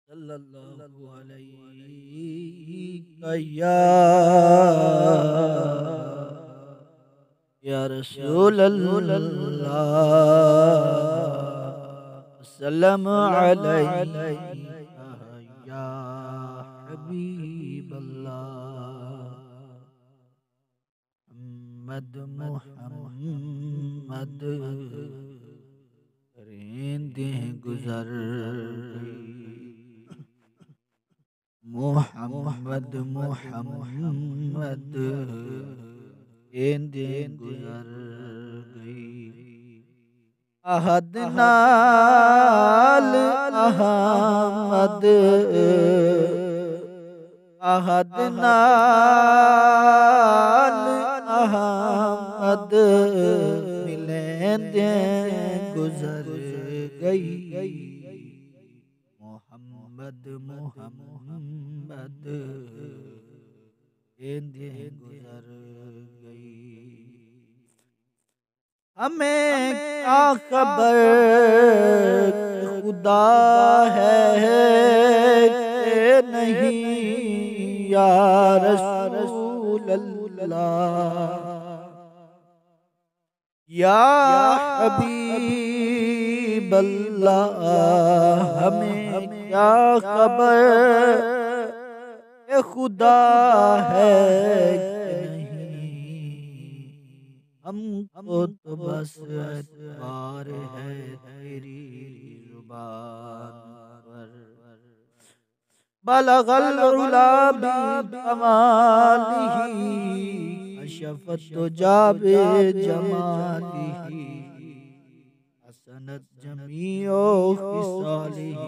صلی اللہ علیہ یا رسول اللہ وسلم علیہ یا حبیب اللہ محمد رہندیں گزر گئی محمد رہندیں گزر گئی احد نال احمد احد نال احمد ملیندیں گزر گئی محمد ملیندیں گزر گئی ہمیں کیا خبر خدا ہے کہ نہیں یا رسول اللہ یا حبیب اللہ ہمیں کیا خبر کہ خدا ہے کہ نہیں ہم کو تو بس اعتبار ہے تیری زبان پر بلغ العلا بکمالہ کشف الدجی بجمالہ حسنت جمیع خصالہ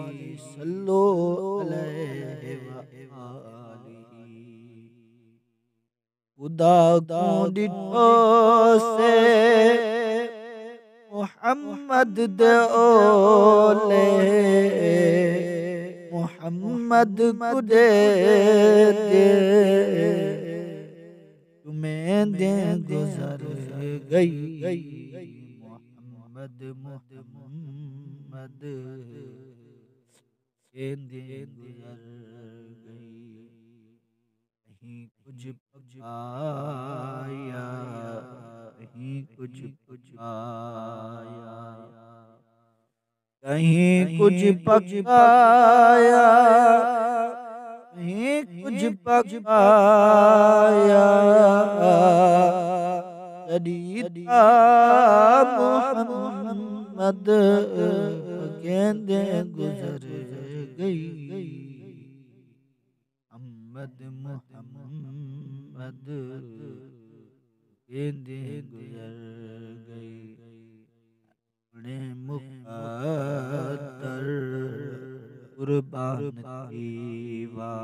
صلو علیہ وآلہ خدا کو ڈٹھو سے محمد دے اولے محمد کو دے تمہیں دے گزر گئی محمد دے گزر گئی کہیں کچھ پکایا کہیں کچھ پکایا کہیں کچھ پکایا کہیں کچھ پکایا کدیتا محمد گیندیں گزر گئی محمد گیندیں گزر گئی اپنے مقدر قربان تیوا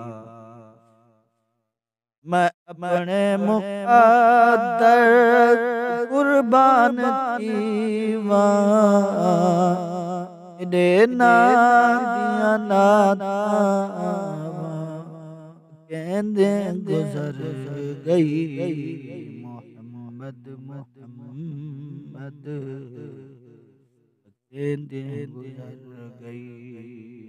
میں اپنے مقدر قربان تیوا دینا دیا نادا گیندیں گزر گئی محمد گیندیں گزر گئی